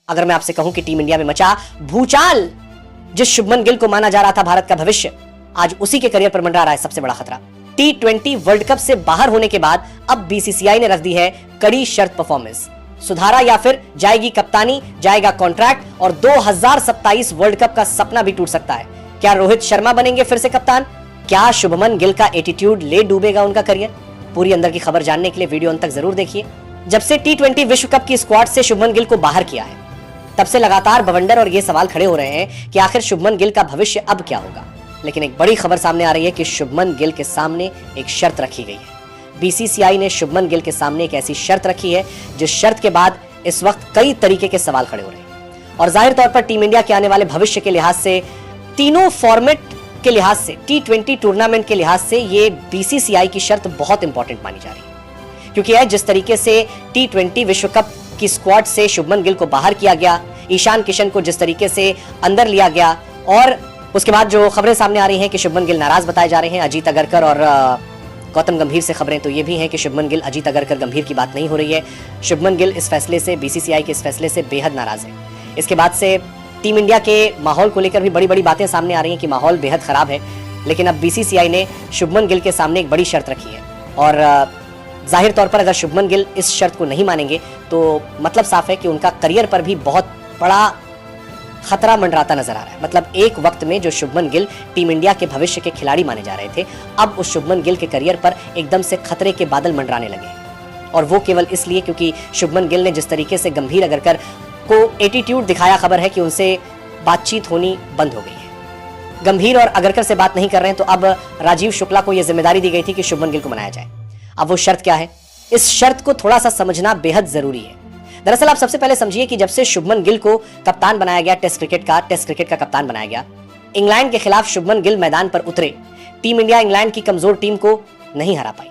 अगर मैं आपसे कहूं कि टीम इंडिया में मचा भूचाल, जिस शुभमन गिल को माना जा रहा था भारत का भविष्य, आज उसी के करियर पर मंडरा रहा है सबसे बड़ा खतरा। T20 वर्ल्ड कप से बाहर होने के बाद अब बीसीसीआई ने रख दी है कड़ी शर्त परफॉर्मेंस। सुधारा या फिर जाएगी कप्तानी, जाएगा कॉन्ट्रैक्ट और 2027 वर्ल्ड कप का सपना भी टूट सकता है। क्या रोहित शर्मा बनेंगे फिर से कप्तान? क्या शुभमन गिल का एटीट्यूड ले डूबेगा उनका करियर? पूरी अंदर की खबर जानने के लिए वीडियो अंत तक जरूर देखिए। जब से T20 विश्व कप की स्क्वाड से शुभमन गिल को बाहर किया है, तब से लगातार बवंडर और ये सवाल खड़े हो रहे हैं कि आखिर शुभमन गिल का भविष्य अब क्या होगा। लेकिन एक बड़ी खबर सामने आ रही है कि शुभमन गिल के सामने एक शर्त रखी गई है। बीसीसीआई ने शुभमन गिल के सामने एक ऐसी शर्त रखी है जिस शर्त के बाद इस वक्त कई तरीके के सवाल खड़े हो रहे हैं और जाहिर तौर पर टीम इंडिया के आने वाले भविष्य के लिहाज से, तीनों फॉर्मेट के लिहाज से, T20 टूर्नामेंट के लिहाज से ये बीसीसीआई की शर्त बहुत इंपॉर्टेंट मानी जा रही है। क्योंकि जिस तरीके से T20 विश्व कप की स्क्वाड से शुभमन गिल को बाहर किया गया, ईशान किशन को जिस तरीके से अंदर लिया गया और उसके बाद जो खबरें सामने आ रही हैं कि शुभमन गिल नाराज बताए जा रहे हैं। अजीत अगरकर और गौतम गंभीर से खबरें तो ये भी हैं कि शुभमन गिल, अजीत अगरकर, गंभीर की बात नहीं हो रही है। शुभमन गिल इस फैसले से, बीसीसीआई के इस फैसले से बेहद नाराज है। इसके बाद से टीम इंडिया के माहौल को लेकर भी बड़ी बड़ी बातें सामने आ रही हैं कि माहौल बेहद खराब है। लेकिन अब बीसीसीआई ने शुभमन गिल के सामने एक बड़ी शर्त रखी है और जाहिर तौर पर अगर शुभमन गिल इस शर्त को नहीं मानेंगे तो मतलब साफ है कि उनका करियर पर भी बहुत बड़ा खतरा मंडराता नजर आ रहा है। मतलब एक वक्त में जो शुभमन गिल टीम इंडिया के भविष्य के खिलाड़ी माने जा रहे थे, अब उस शुभमन गिल के करियर पर एकदम से खतरे के बादल मंडराने लगे। और वो केवल इसलिए क्योंकि शुभमन गिल ने जिस तरीके से गंभीर अगरकर को एटीट्यूड दिखाया, खबर है कि उनसे बातचीत होनी बंद हो गई है। गंभीर और अगरकर से बात नहीं कर रहे हैं, तो अब राजीव शुक्ला को यह जिम्मेदारी दी गई थी कि शुभमन गिल को मनाया जाए। अब वो शर्त क्या है, इस शर्त को थोड़ा सा समझना बेहद जरूरी है। दरअसल आप सबसे पहले समझिए कि जब से शुभमन गिल को कप्तान बनाया गया, टेस्ट क्रिकेट का कप्तान बनाया गया, इंग्लैंड के खिलाफ शुभमन गिल मैदान पर उतरे, टीम इंडिया इंग्लैंड की कमजोर टीम को नहीं हरा पाई।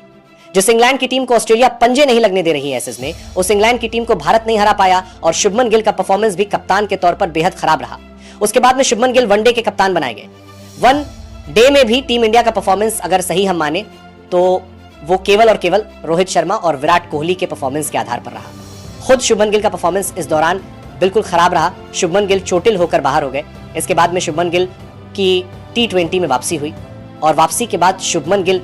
जिस इंग्लैंड की टीम को ऑस्ट्रेलिया पंजे नहीं लगने दे रही है एसेज में, उस इंग्लैंड की टीम को भारत नहीं हरा पाया और शुभमन गिल का परफॉर्मेंस भी कप्तान के तौर पर बेहद खराब रहा। उसके बाद में शुभमन गिल वनडे के कप्तान बनाए गए। वनडे में भी टीम इंडिया का परफॉर्मेंस अगर सही हम माने तो वो केवल और केवल रोहित शर्मा और विराट कोहली के परफॉर्मेंस के आधार पर रहा। खुद शुभमन गिल का परफॉर्मेंस इस दौरान बिल्कुल खराब रहा। शुभमन गिल चोटिल होकर बाहर हो गए। इसके बाद में शुभमन गिल की T20 में वापसी हुई और वापसी के बाद शुभमन गिल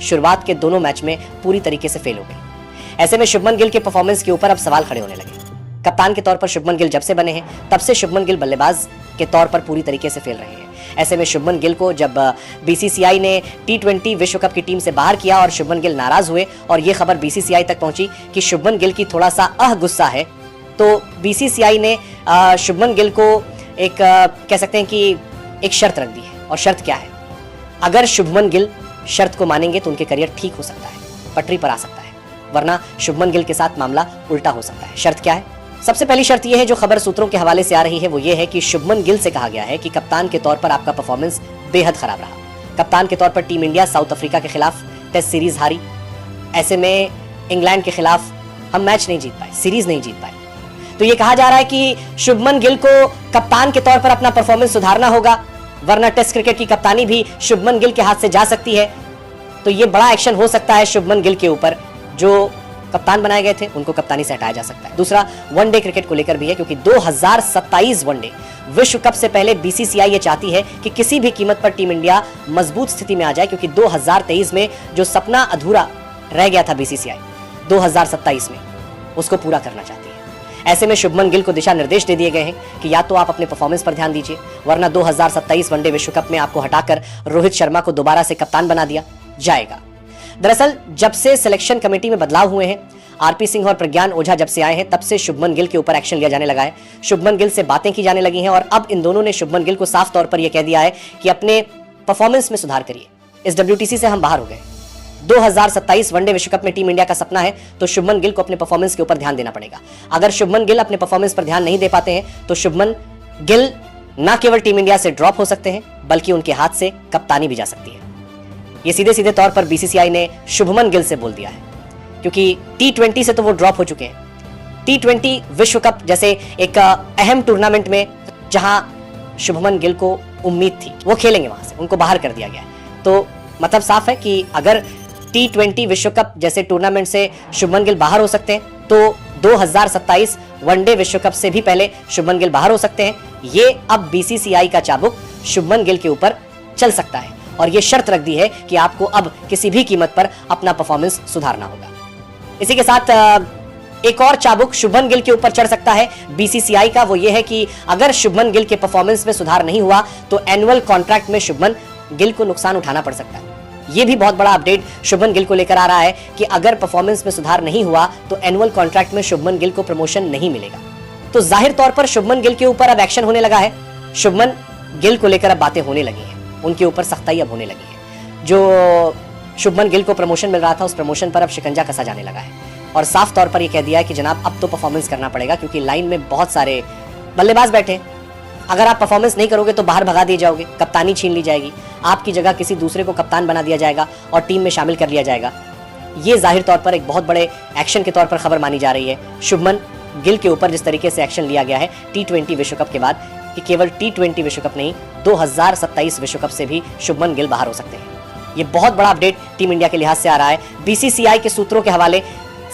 शुरुआत के दोनों मैच में पूरी तरीके से फेल हो गई। ऐसे में शुभमन गिल के परफॉर्मेंस के ऊपर अब सवाल खड़े होने लगे। कप्तान के तौर पर शुभमन गिल जब से बने हैं, तब से शुभमन गिल बल्लेबाज के तौर पर पूरी तरीके से फेल रहे हैं। ऐसे में शुभमन गिल को जब बीसीसीआई ने T20 विश्व कप की टीम से बाहर किया और शुभमन गिल नाराज हुए और यह खबर बीसीसीआई तक पहुंची कि शुभमन गिल की थोड़ा सा गुस्सा है, तो बीसीसीआई ने शुभमन गिल को एक कह सकते हैं कि एक शर्त रख दी है। और शर्त क्या है, अगर शुभमन गिल शर्त को मानेंगे तो उनके करियर ठीक हो सकता है, पटरी पर आ सकता है, वरना शुभमन गिल के साथ मामला उल्टा हो सकता है। शर्त क्या है? सबसे पहली शर्त यह है, जो खबर सूत्रों के हवाले से आ रही है, वो ये है कि शुभमन गिल से कहा गया है कि कप्तान के तौर पर आपका परफॉर्मेंस बेहद खराब रहा। कप्तान के तौर पर टीम इंडिया साउथ अफ्रीका के खिलाफ टेस्ट सीरीज हारी। ऐसे में इंग्लैंड के खिलाफ हम मैच नहीं जीत पाए, सीरीज नहीं जीत पाए। तो ये कहा जा रहा है कि शुभमन गिल को कप्तान के तौर पर अपना परफॉर्मेंस सुधारना होगा, वरना टेस्ट क्रिकेट की कप्तानी भी शुभमन गिल के हाथ से जा सकती है। तो ये बड़ा एक्शन हो सकता है शुभमन गिल के ऊपर। जो कप्तान बनाए गए थे उनको कप्तानी से हटाया जा सकता है। दूसरा, वनडे क्रिकेट को लेकर भी है, क्योंकि 2027 वनडे विश्व कप से पहले बीसीसीआई ये चाहती है कि किसी भी कीमत पर टीम इंडिया मजबूत स्थिति में आ जाए, क्योंकि 2023 में जो सपना अधूरा रह गया था बीसीसीआई 2027 में, उसको पूरा करना चाहती है। ऐसे में शुभमन गिल को दिशा निर्देश दे दिए गए हैं कि या तो आप अपने परफॉर्मेंस पर ध्यान दीजिए, वरना 2027 वनडे विश्व कप में आपको हटाकर रोहित शर्मा को दोबारा से कप्तान बना दिया जाएगा। दरअसल जब से सिलेक्शन कमेटी में बदलाव हुए हैं, आरपी सिंह और प्रज्ञान ओझा जब से आए हैं, तब से शुभमन गिल के ऊपर एक्शन लिया जाने लगा है। शुभमन गिल से बातें की जाने लगी हैं और अब इन दोनों ने शुभमन गिल को साफ तौर पर यह कह दिया है कि अपने परफॉर्मेंस में सुधार करिए। इस WTC से हम बाहर हो गए। 2027 वनडे विश्व कप में टीम इंडिया का सपना है, तो शुभमन गिल को अपने परफॉर्मेंस के ऊपर ध्यान देना पड़ेगा। अगर शुभमन गिल अपने परफॉर्मेंस पर ध्यान नहीं दे पाते हैं तो शुभमन गिल न केवल टीम इंडिया से ड्रॉप हो सकते हैं, बल्कि उनके हाथ से कप्तानी भी जा सकती है। ये सीधे सीधे तौर पर बीसीसीआई ने शुभमन गिल से बोल दिया है, क्योंकि T20 से तो वो ड्रॉप हो चुके हैं। T20 विश्व कप जैसे एक अहम टूर्नामेंट में जहां शुभमन गिल को उम्मीद थी, वो खेलेंगे, वहां से उनको बाहर कर दिया गया है। तो मतलब साफ है कि अगर T20 विश्व कप जैसे टूर्नामेंट से शुभमन गिल बाहर हो सकते हैं, तो 2027 वनडे विश्व कप से भी पहले शुभमन गिल बाहर हो सकते हैं। ये अब बीसीसीआई का चाबुक शुभमन गिल के ऊपर चल सकता है और ये शर्त रख दी है कि आपको अब किसी भी कीमत पर अपना परफॉर्मेंस सुधारना होगा। इसी के साथ एक और चाबुक शुभमन गिल के ऊपर चढ़ सकता है बीसीसीआई का, वो ये है कि अगर शुभमन गिल के परफॉर्मेंस में सुधार नहीं हुआ तो एनुअल कॉन्ट्रैक्ट में शुभमन गिल को नुकसान उठाना पड़ सकता है। ये भी बहुत बड़ा अपडेट शुभमन गिल को लेकर आ रहा है कि अगर परफॉर्मेंस में सुधार नहीं हुआ तो एनुअल कॉन्ट्रैक्ट में शुभमन गिल को प्रमोशन नहीं मिलेगा। तो जाहिर तौर पर शुभमन गिल के ऊपर अब एक्शन होने लगा है। शुभमन गिल को लेकर अब बातें होने लगी हैं, उनके ऊपर सख्ताई अब होने लगी है। जो शुभमन गिल को प्रमोशन मिल रहा था उस प्रमोशन पर अब शिकंजा कसा जाने लगा है और साफ तौर पर यह कह दिया है कि जनाब अब तो परफॉर्मेंस करना पड़ेगा, क्योंकि लाइन में बहुत सारे बल्लेबाज बैठे। अगर आप परफॉर्मेंस नहीं करोगे तो बाहर भगा दिए जाओगे, कप्तानी छीन ली जाएगी, आपकी जगह किसी दूसरे को कप्तान बना दिया जाएगा और टीम में शामिल कर लिया जाएगा। ये जाहिर तौर पर एक बहुत बड़े एक्शन के तौर पर खबर मानी जा रही है शुभमन गिल के ऊपर। जिस तरीके से एक्शन लिया गया है T20 विश्व कप के बाद कि केवल T20 विश्व कप नहीं 2027 विश्व कप से भी शुभमन गिल बाहर हो सकते हैं। ये बहुत बड़ा अपडेट टीम इंडिया के लिहाज से आ रहा है, बीसीसीआई के सूत्रों के हवाले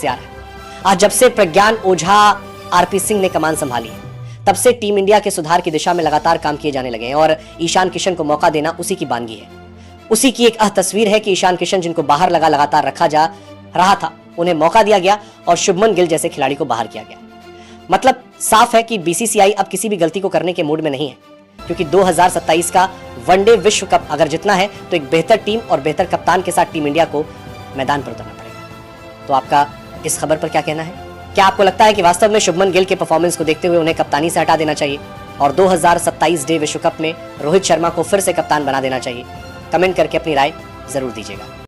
से आ रहा है। आज जब से प्रज्ञान ओझा आरपी सिंह ने कमान संभाली है तब से टीम इंडिया के सुधार की दिशा में लगातार काम किए जाने लगे हैं और ईशान किशन को मौका देना उसी की बानगी है। उसी की एक तस्वीर है कि ईशान किशन जिनको बाहर लगातार रखा जा रहा था उन्हें मौका दिया गया और शुभमन गिल जैसे खिलाड़ी को बाहर किया गया। मतलब साफ है कि बीसीसीआई अब किसी भी गलती को करने के मूड में नहीं है, क्योंकि 2027 का वनडे विश्व कप अगर जितना है तो एक बेहतर टीम और बेहतर कप्तान के साथ टीम इंडिया को मैदान पर उतरना पड़ेगा। तो आपका इस खबर पर क्या कहना है? क्या आपको लगता है कि वास्तव में शुभमन गिल के परफॉर्मेंस को देखते हुए उन्हें कप्तानी से हटा देना चाहिए और 2027 डे विश्व कप में रोहित शर्मा को फिर से कप्तान बना देना चाहिए? कमेंट करके अपनी राय जरूर दीजिएगा।